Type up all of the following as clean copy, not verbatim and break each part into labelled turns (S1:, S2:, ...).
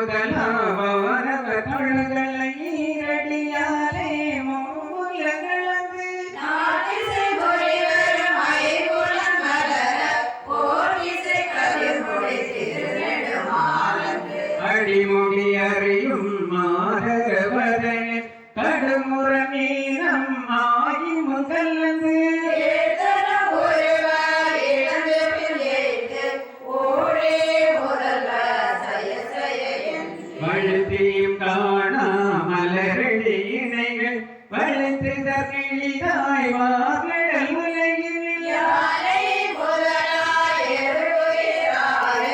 S1: முதலாவரவ தொழுகளை ஈரடியாலே மூலகளந்து
S2: நாட்டிசை பொறிவரும் ஐம்புலன் மலர போற்றிசை கதிர் முடித்திருநெடுமாலங்கு
S1: அடிமுடி அறியும் மாதவதனின் கடுமுறமீனம் ஆகி முதல்லது வழுத்தியும் காணா மலரடி இணைகள் வழுத்து தகிழிதாய் வாகடல் உலகினில்
S2: யானை முதலாய் எருயிராய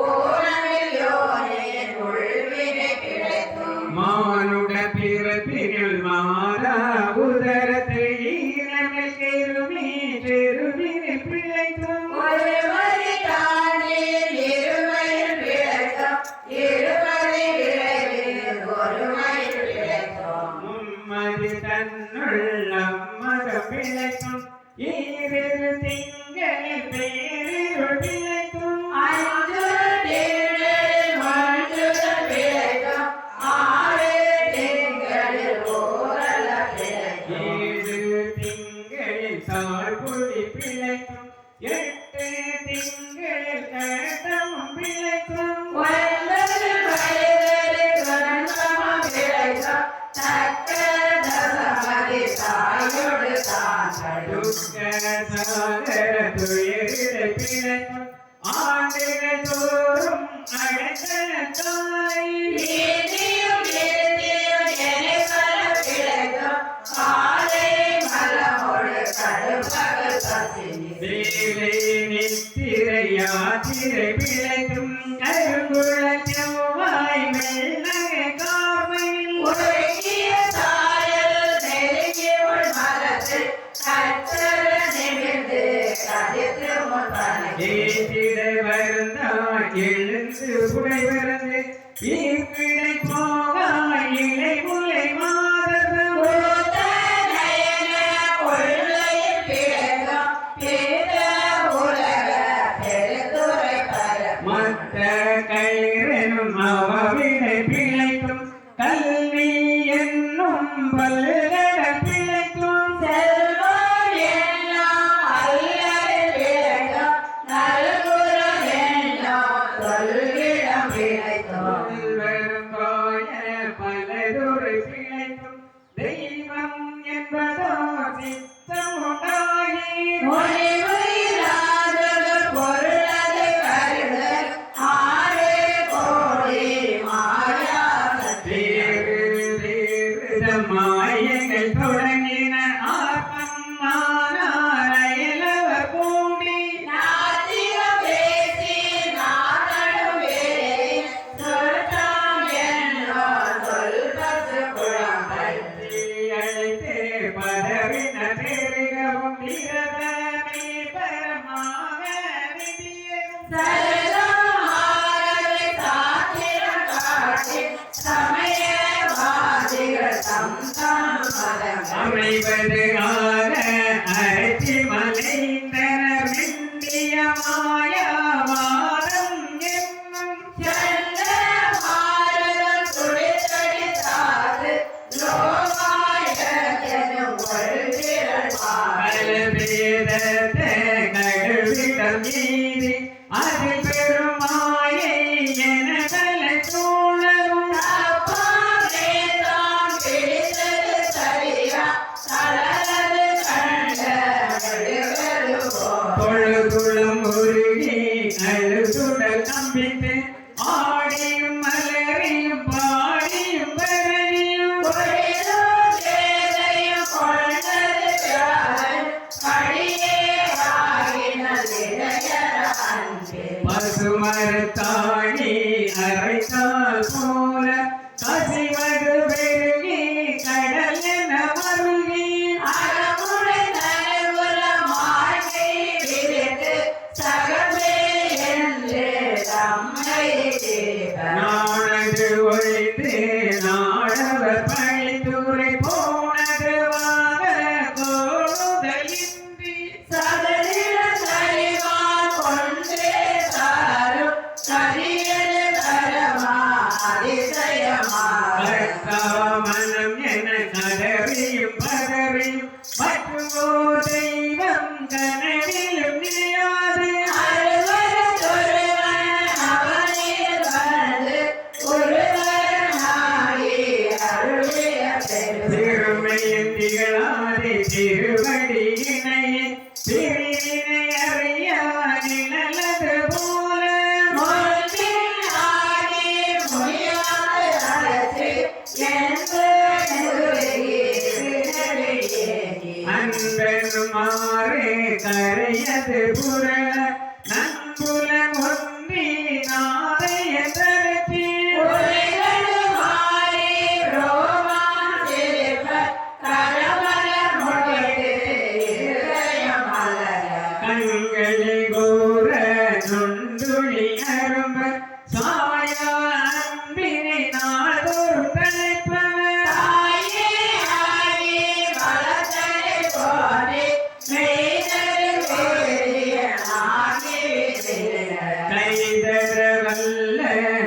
S2: ஓணமில் யோனியின் உள்வினை கிடைக்கும்
S1: மானுட பிறப்பினுள் மாறா உதரத்தை ஈரமில் தெருவி தெருவினில் பிழைத்தும்
S2: ஒருவரி தாண்டில் இருமையில் பிழைக்கும் இருவரி விரைவில் ஒருமையில் பிழைக்கும்
S1: மும்மதி தன்னுள் நம்மக பிழைக்கும் ஈரிரு திங்களில் பேரிருள் பிழைக்கும்
S2: அஞ்சுரு திங்களில் மஞ்சுரு பிழைக்கும் ஆறு திங்களில் ஓரள பிழைக்கும்
S1: ஏழு திங்களில் தாழ்புடி பிழைக்கும் எட்டு திங்களில் கட்டமும் பிழைக்கும்
S2: ஒன்பது வயதில் கண்சமம் பிழைக்கும் தக்க தசமதி தாயோடு தான்
S1: துக்க சாகர துயரிடை பிழைக்கும் ஆண்டுகள் தோறும் அடைக்கலத்தாய்
S2: நீதியும் நீதியும் எனக்கல பிழைக்கும் காலை மலமோடு கடுப்பகல் பசினி
S1: வேலை நித்திரை யாத்திரை பிழைக்கும் கருங்குழ செவ்வாய் வெள்ளக கார்மையில்
S2: ஒழுகிய சாயல் நெருங்கி உள் மரத்தில் கற்றல நிமிர்ந்து கதித்து முன்பனகி
S1: ஏற்றிட வருந்தாய் எழுந்து புடை வரந்து ஈர்ப்பிடை போகாய் இலை முலை மாதர்
S2: பூத்த நயன கொள்ளையில் பிழைக்கும் பிரித்த உலக பெருந்துரை பரப்பும்
S1: மற்ற களிரெனும் அவவிடை பிழைக்கும் கல்வி என்னும் பல்லட பிழைக்கும்
S2: செல்வம் எல்லாம் அல்லலில் பிழைக்கும் நல்குறம் எல்லாம் சொல்லிடம் பிழைக்கும்
S1: வரும் காய பலதொரு பிழைக்கும் தெய்வம் என்பதோ சித்தமுண்டாகி
S2: முனிவு இல்லாதது பொருளது கருதல் ஆறு கோடி மாயாசக்தி
S1: மாயங்கள் தொடங்கின ஆத்மம் ஆனாரையலவர் பூண்டி
S2: நாத்திகம் பேசி நாதனும் வேறே சொற்றாம் என்னோ சொல்பசு குழம்பை
S1: அழைத்து பதவின பெருகவும் விரதமே பரமாக விதியும்
S2: சரதம் ஆரவை சாத்திரம் காட்டி சமயவாதிகள் தம் தம் மதங்கள்
S1: அமைவது ஆர அரைச்சி மலைந்தனர் மெல்லிய மாயவாதம் என்னும்
S2: சந்த பாரதம் துடித்தடித்தாது லோகாயத்தெனும் கொள்திரள் பாடல்
S1: பலவேதத்தை நடுவிடம் மீறி அதில் பெருமாயை என பல சூழலும்
S2: தப்பாமே தாம் பிடித்தது சரியா தளரது கண்ட வடிவெழு போல்
S1: பொழுதுளம் உருகி அழுதுடல் நம்பித்து ஆடியும் மலரையும் பாடியும் பரவியும்
S2: ஒளிரும் சேதையும் கொண்டது யார் படியே ஆகினது இடையற அன்பே
S1: பசுமரத்தாழி அரைத்தால் போல கசிவது பெருகி கடல் என மருகி
S2: அறமுறை நனவுல மார்கை விரித்து சகமே என்று தம்மை தீர்க்க
S1: நாண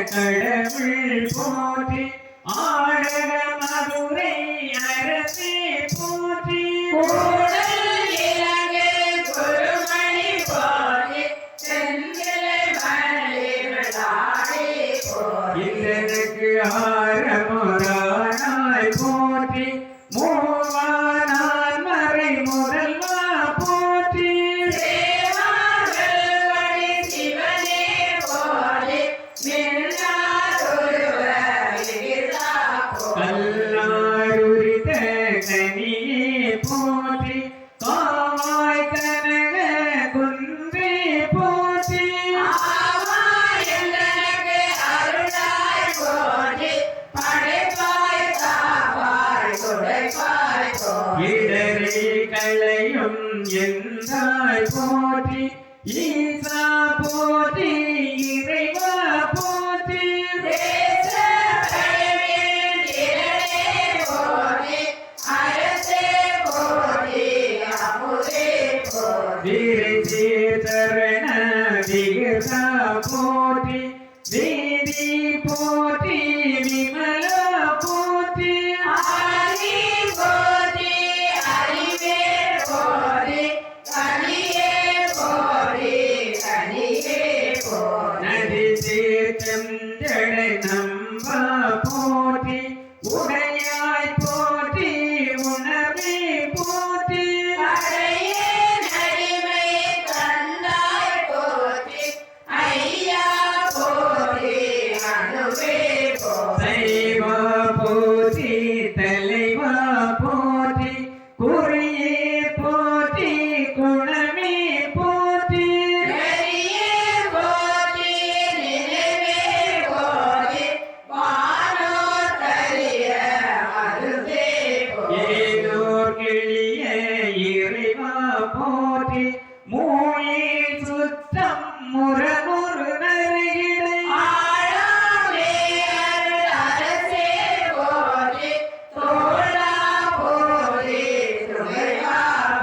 S1: கடவுள் போற்றி ஆடக மதுரை அரசே போற்றி
S2: கூடல் இலங்கை குருமணி போற்றி செந்திலை மலிரடாடி போற்றி
S1: இதற்கு ஆரமுரானாய் போற்றி மூவானார் மறை முதல்வா போற்றி
S2: தேவாங்கல்வடி சிவனே போற்றி மின்னாருருவ விகிதா போற்றி
S1: கல்லாருரித கனியே போற்றி காவாய் கனக குன்றே போற்றி
S2: ஆவாய் எந்தனக்கு அருளாய் போற்றி படைப்பாய் காப்பாய் துடைப்பாய் போற்றி
S1: இடரே களையும் எந்தாய் போற்றி ஈசா போற்றி இறைவா போற்றி
S2: தேச பழவின் திரளே போற்றி அரசே போற்றி அமுதே போற்றி
S1: வீரே சரண விகசா போற்றி வேதி போற்றி விமலா போற்றி
S2: ஆதி போற்றி அறிவே போற்றி கனியே போற்றி கனியே போற்றி
S1: நதி சேத்தம் ஜடை நம்பா போற்றி உடையாய் போற்றி உணவே போற்றி
S2: அடையே நடிமை கண்டாய் போற்றி ஐயா போற்றி அணுவே போற்றி
S1: சைவா போற்றி தலைவா போற்றி குறியே போற்றி குணமே போற்றி
S2: நெறியே போற்றி நினைவே போற்றி வானோர் தரிய மருந்தே போற்றி
S1: ஏதோர் கிளிய இறைவா போற்றி மூயில் சுத்தம் முரமுரு நருகிடை
S2: ஆழாமே அருள் அரசே போற்றி தோழா போற்றி துணைவா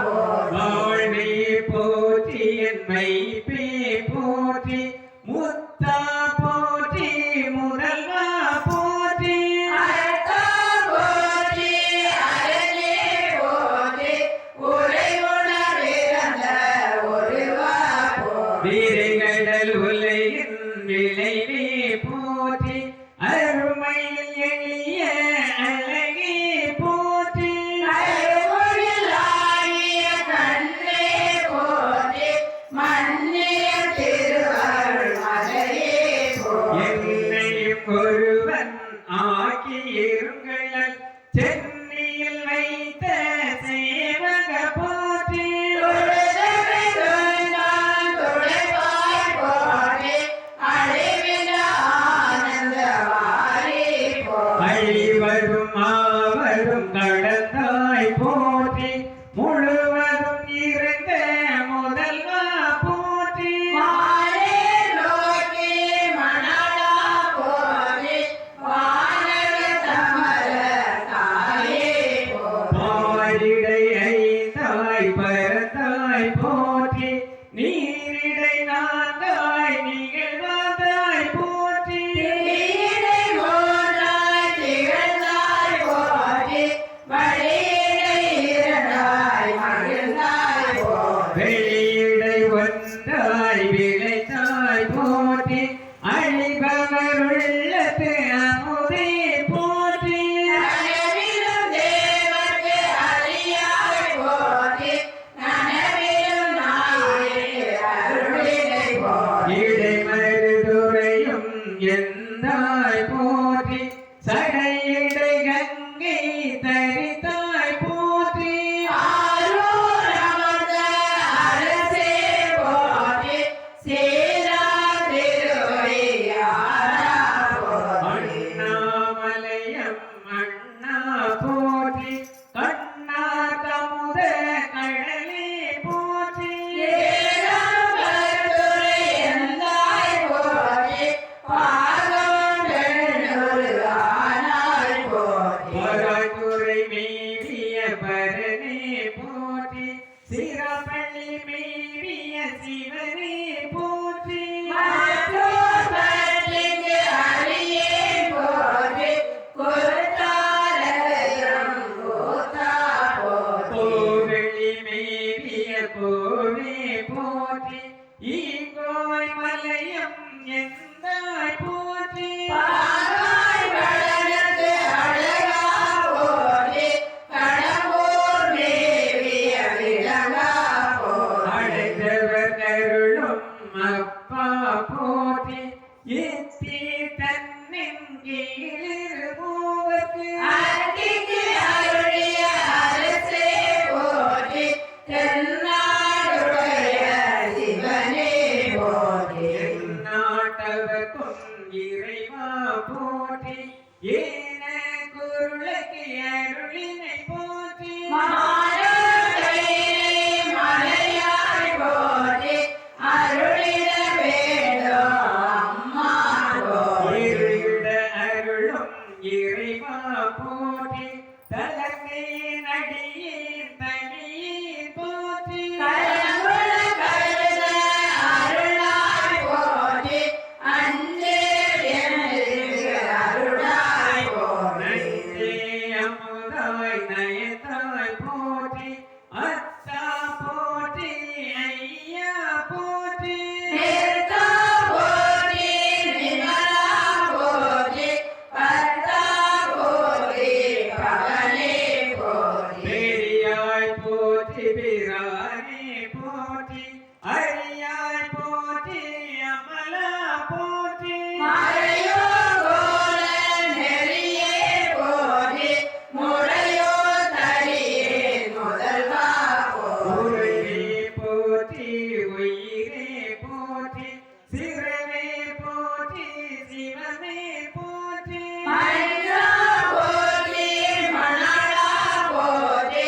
S2: போற்றி
S1: வாழ்வே போற்றி என் மைப்பே போற்றி முத்தா போற்றி முதல்வா போற்றி
S2: அர்த்தா போற்றி அரணே போற்றி உரை உணர்விறந்த ஒருவா போற்றி
S1: வீரகடல் உலகின் விளைவே போற்றி அருமையில் எளிய அழகே போற்றி
S2: அருளில் ஆகிய கண்ணே போற்றி மன்னிய திருவருள் மலையே போற்றி
S1: என்னையும் ஒருவன் ஆக்கியிருங்கள் சென்னியில் வைத்த சேவக போற்றி
S2: தொழுதவை தொழுதான் துடைப்பாய் போற்றி அழிவில ஆனந்த வாரி போற்றி
S1: அழிவரும் ஆவரும் கடந்தாய் போற்றி முழுவதும் இருந்த முதல்வா போற்றி
S2: மாலே நோக்கி மணலா போற்றி வானக தமர தாயே போற்றி
S1: பாரிடை ஐந்தாய் பரந்தாய் போற்றி நீரிடை நான்காய் நிகழ்வாதாய் போற்றி
S2: தீடை மூன்றாய் திகழ்ந்தாய் போற்றி வழியிடை இரண்டாய் மகிழ்ந்தாய் போற்றி
S1: வெளியிடை ஒன்றாய் விளைத்தாய் போற்றி அழிபவருள்ளத்து அமுதே போற்றி
S2: நனவிலும் தேவர்க்கு அறியாய் போற்றி நனவிலும் நாயிற்கு அருளினை போற்றி
S1: இடைமருதுரையும் எந்தாய் போற்றி சடையிடை கங்கை தரித்தாய் போற்றி
S2: ஆரூர் அமர்ந்த அரசே போற்றி சீரா திருவையாரா போற்றி
S1: அண்ணாமலையம் அண்ணா போற்றி கண்ணா தமுத கடலே போற்றி
S2: ஏகம் கருத்துரை எந்தாய் போற்றி பாகம் பெண்ணொரு ஆனாய்
S1: கீழிரு மூவர்க்கு
S2: அத்திக்கு அருளிய அரசே போற்றி தென்னாடுடைய சிவனே போற்றி
S1: நாட்டவர்க்கும் இறைவா போற்றி ஏன குருளுக்கு அருளினை போற்றி
S2: மாறுகையிலே மலையாய் போற்றி அருளிட வேண்டும் அம்மா போற்றி
S1: இருட அருளும் இறைவா போற்றி தலங்கை நடியின் தனியின் போற்றி
S2: கரங்குல கருத அருளாய் போற்றி அஞ்சேல் எனக்கு அருளாய் போற்றி
S1: நன்றே அமுதாய் நயத்தாய் போற்றி அத்தா போற்றி ஐயா போற்றி
S2: நிறுத்தா போற்றி நிமலா போற்றி பத்தா போற்றி பவனே போற்றி
S1: பெரியாய் போற்றி பிரானே போற்றி அரியாய் போற்றி அமலா போற்றி
S2: மறையோ கோல நெறியே போற்றி முறையோ தரியே முதல்வா போற்றி
S1: உயிரே போற்றி உயிரே போற்றி சிவமே போற்றி சிவமே போற்றி
S2: மன்றா போற்றி மணலா போற்றி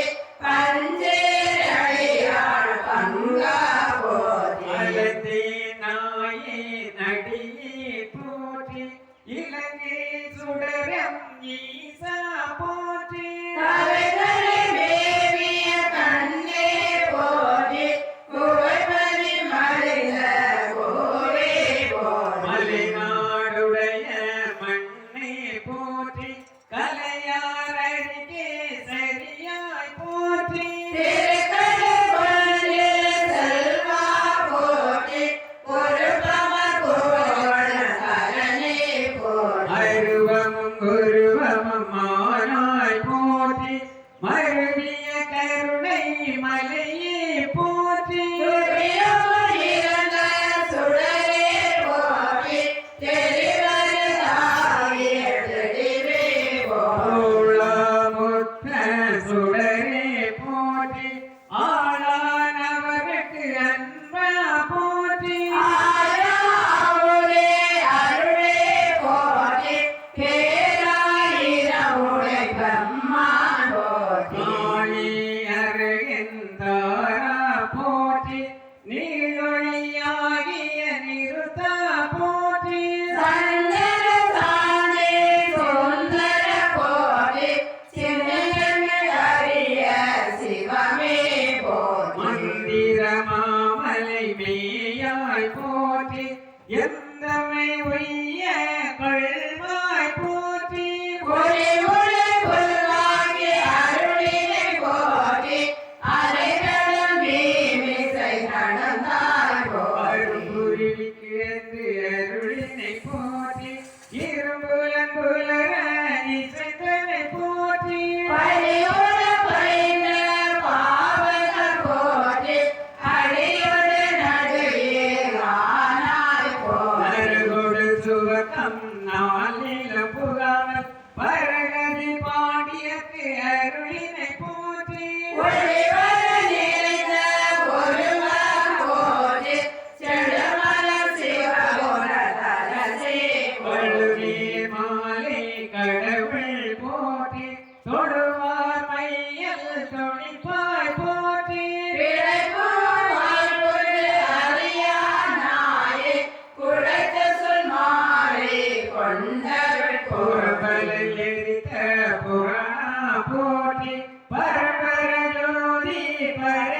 S2: பஞ்சேரடியாள் பங்கா போற்றி
S1: அலந்தே நாயே நடியே போற்றி இலங்கை சுடரம் ஈசா போற்றி
S2: கரைதலை மேவிய கண்ணே போற்றி குவைபதி மறைந்த கோவே போற்றி
S1: மலைநாடுடைய மண்ணே போற்றி கலையாரறிக்கே சரியாய் போற்றி
S2: திருக்கடை செல்வா போற்றி பொறுப்பமர் கோணகரனே போற்றி
S1: அருவமும் குருவமும் மானாய் போற்றி மருவிய கருணை மலையே போற்றி
S2: துரியோர் இறந்த சுடரே போற்றி தெரிவது தாயே தெளிவே போற்றி
S1: தோளாமுற்ற சுடரே போற்றி ஆளானவருக்கு அன்பா போற்றி
S2: ஆயாவுளே அருளே போற்றி பேராயிரவுளை பிரம்மான் போற்றி
S1: ஆழி அருகின்றாரா போற்றி நீளொழியாகிய நிறுத்தா போற்றி
S2: சந்தன சாந்தே சுந்தர போற்றி சின்னங்கள் அறிய சிவமே போற்றி
S1: மந்திர மாமலை மேயாய் போற்றி எந்தமை உய்ய கொள்வாய் போற்றி
S2: ஒளி ஒளி புல்வாகி அருளினை போற்றி அரைகடல் மீமிசை நடந்தாய் போற்றி
S1: அருள்புரிவிக்கு என்று அருளினை போற்றி இரும்புலன் புலர இசைத்தனை போற்றி
S2: பரியோட பைந்த பாவகர் போற்றி அடியோடு நடுவே ஆனாய் போற்றி
S1: அருகொடு சுவகம் நாளில புகாமல் பரகதி பாண்டியக்கு அருளினை போற்றி
S2: ஒளிவர நிறைந்த ஒருவர் போற்றி செடுமலர் சிவகுண தரசே
S1: வழுவே மாலை கடவுள் போற்றி தொடுவார் மையல் தொழிப்பாய் போற்றி
S2: பிழைப்போர் வாழ்வுரு அறியானாயே குழைத்த சொல் மாறி கொண்டவள்
S1: புறபலை எரித்த புராணா போற்றி பரபர ஜோதி பர